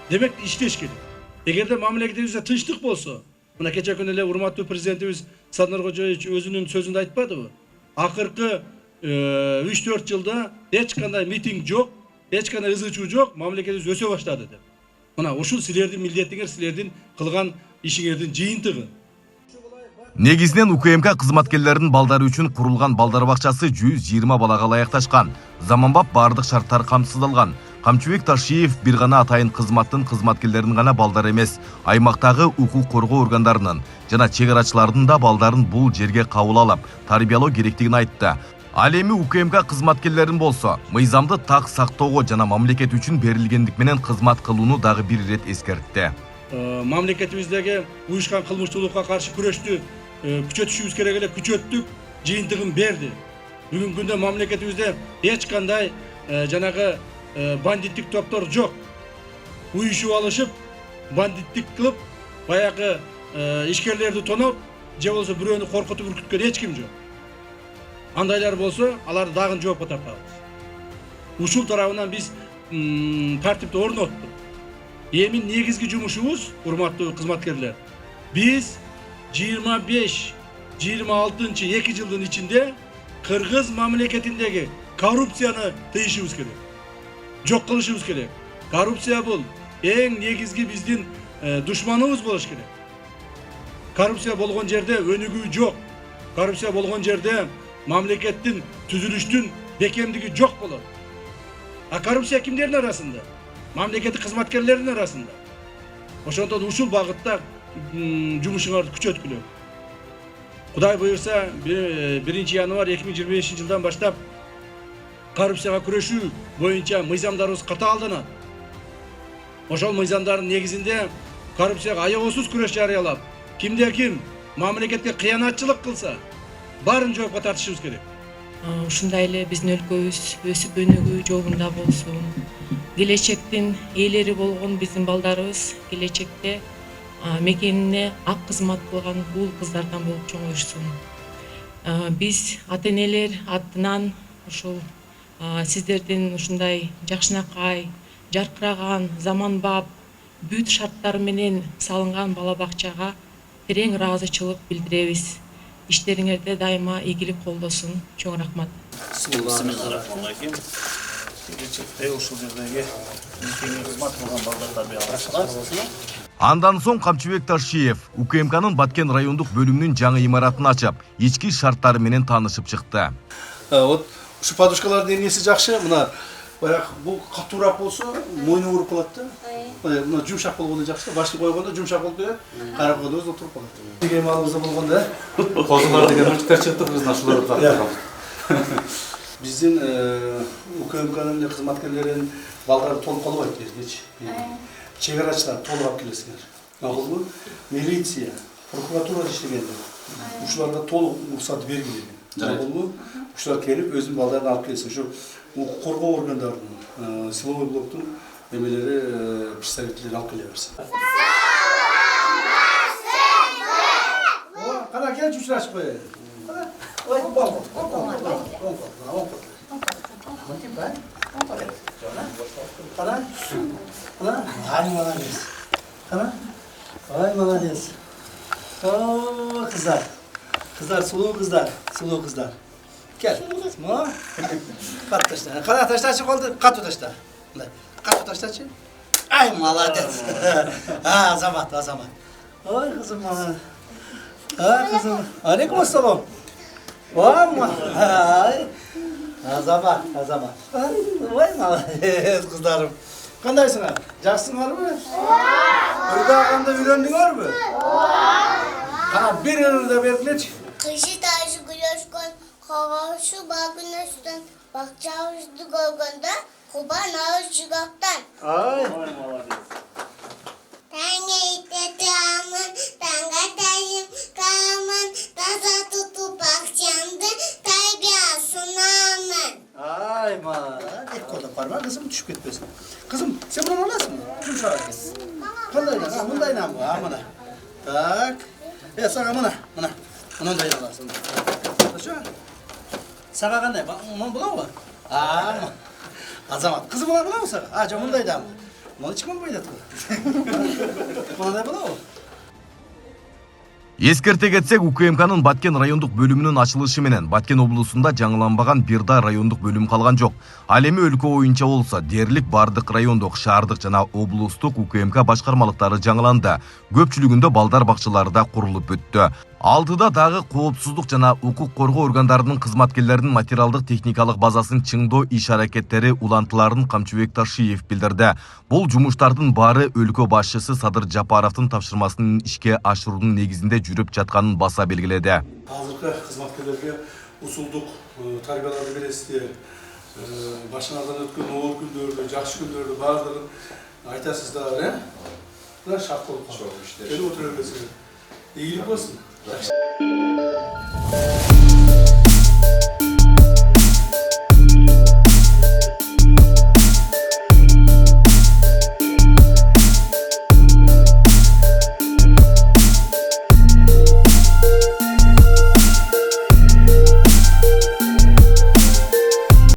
Demek iштеш керек. Эгерде мамлекетибизде тынчтык болсо, мына кече күнү эле урматтуу президентибиз Садыр Кожоевич өзүнүн сөзүндө айтпадыбы? Акыркы 3-4 жылда эч кандай митинг жок, эч кандай ызы чуу жок, мамлекетибиз өсө баштады деп. Мына ушул силердин милдетиңер, силердин кылган ишиңердин жыйынтыгы. Негизинен УКМК кызматкерлеринин балдары үчүн курулган балдар бакчасы 120 балага ылайыкташкан. Заманбап бардык шарттар камсыздалган. Камчыбек Ташиев бир гана атайын кызматтын кызматкерлеринин гана балдары эмес, аймактагы укук коргоо органдарынын жана чек арачылардын да балдарын бул жерге кабыл алып, тарбиялоо керектигин айтты. Ал эми УКМК кызматкерлерин болсо, мыйзамды так сактоого жана мамлекет үчүн берилгендик менен кызмат кылууну дагы бир ирет эскертти. Мамлекетибиздеги уюшкан кылмыштуулукка каршы күрөштү күчөтүшүбүз керек эле, күчөттүк, жыйынтыгын берди. Бүгүнкү күндө мамлекетибизде эч кандай жанагы бандиттик топтор жок. Уюшуп алышып, бандиттик кылып, баягы ишкерлерди тоноп, же болсо бирөөнү коркутуп үркүткөн эч ким жок. Андайлар болсо, аларды дагы жоопко тартабыз. Ушул тарабынан биз тартипти орноттук. Эми негизги жумушубуз, урматтуу кызматкерлер, биз 25-26 2 жылдын ичинде Кыргыз мамлекетиндеги коррупцияны тыйышыбыз керек. Жок кылышыбыз керек. Коррупция бул эң негизги биздин душманыбыз болуш керек. Коррупция болгон жерде өнүгүү жок. Коррупция болгон жерде мамлекеттин түзүлүштүн бекемдиги жок болот. А коррупция кимдердин арасында? Мамлекеттик кызматкерлердин арасында. Ошондон ушул багытта жумушуңарды күчөткүлө. Кудай буйрса 1 январь 2025 жылдан баштап коррупцияга күрөшүү боюнча мыйзамдарыбыз катаалданат. Ошол мыйзамдардын негизинде коррупцияга аягосуз күрөш жарыялап, кимде ким мамлекетке кыянатчылык кылса, баарын жоопко тартышыбыз керек. Ушундай эле биздин өлкөбүз өсүп өнүгүү жолунда болсун. Келечектин ээлери болгон биздин балдарыбыз келечекте мекенине ак кызмат кылган бул кыздардан болуп чоңоюшсун. Биз ата-энелер атынан ушул сиздердин ушундай жакшынакай, жаркыраган, заманбап, бүт шарттары менен салынган бала бакчага терең ыраазычылык билдиребиз. Иштериңерде дайыма ийгилик колдосун. Чоң рахмат. Келечекте ушул жердеги мекенге кызмат кылган балдар тарбиялашат. Андан соң Камчыбек Ташиев УКМКнын Баткен райондук бөлүмүнүн жаңы имаратын ачып, ички шарттары менен таанышып чыкты. Вот ушу подушкалардын эмнеси жакшы, мына баягы бул катуураак болсо мойну ооруп калат да. Мына жумшак болгондо жакшы, башты койгондо жумшак болуп кетет, карап койгондо өзү отуруп калат. Деген малыбызда болгондо козулар деген мылтыктар чыгып тур, биздин ашууларды тартып. Биздин УКМКнын кызматкерлеринин балдары толуп калбайт эзгечи. Чек арачылар толуп алып келесиңер. Бул милиция, прокуратура иштегенде ушуларга толук уруксат бергилеген. Бул ушулар келип өзүнүн балдарын алып келсин. Ушу укук коргоо органдарынын силовой блоктун эмелери представительдерин алып келе берсин. Кана келчи учурашып коелу. Ой, ай молодец. Ай молодец. О, кыздар. Кыздар, сулуу кыздар, сулуу кыздар. Кел. Мо. Кат ташта. Кана таштачы колду, катуу ташта. Мындай. Катуу таштачы. Ай молодец. Азамат, азамат. Ой, кызым. Ай, кызым. Алейкум ассалам. Ай. Азамат, азамат. Ой, молодец, кыздарым. Кандайсыңар? Жакшысыңарбы? Ооба. Кандай үйрөндүңөрбү? Ооба. Кана бир ырда бергилечи. Кышы тайшы күлөшкөн, кагаушу багынөстөн, бакчабызды көргөндө, кубан ауыз жугактан. Ай. Таңга итетамын, таңга тайым, камын, таза тутуп бакчамды, тайга сунамын. Ай, молодец. Колдоп барма, кызым түшүп кетпесин. Кызым, сен мынаны аласың? Жумшак экен. Кандайдан? Мындайдан бу, мына. Так. Сага мына. Мындай аласың. Ошо. Сага кандай? Мына булабы? Азамат. Кызым булабы сага? Жо мындайдан. Мал ешкім албайды атқа. Мынандай бола ол. Эскерте кетсек, УКМКнын Баткен райондук бөлүмүнүн ачылышы менен Баткен облусунда жаңыланбаган бир да райондук бөлүм калган жок. Ал эми өлкө боюнча болсо дээрлик бардык райондук, шаардык жана облустук УКМК башкармалыктары жаңыланды. Көпчүлүгүндө балдар бакчалары да курулуп өттү. Алдыда дагы коопсуздук жана укук коргоо органдарынын кызматкерлеринин материалдык техникалык базасын чыңдоо иш-аракеттери улантыларын Камчыбек Ташиев билдирди. Бул жумуштардын баары өлкө башчысы Садыр Жапаровдун тапшырмасынын ишке ашыруунун негизинде жүрүп жатканын баса белгиледи. Азыркы кызматкерлерге усулдук тарбияларды бересиздер. Башыңардан өткөн оор күндөрдү, жакшы күндөрдү баардыгын айтасыздар, э? Мына шарт болуп калды. Келип отура бересиздер. İyilik olsun.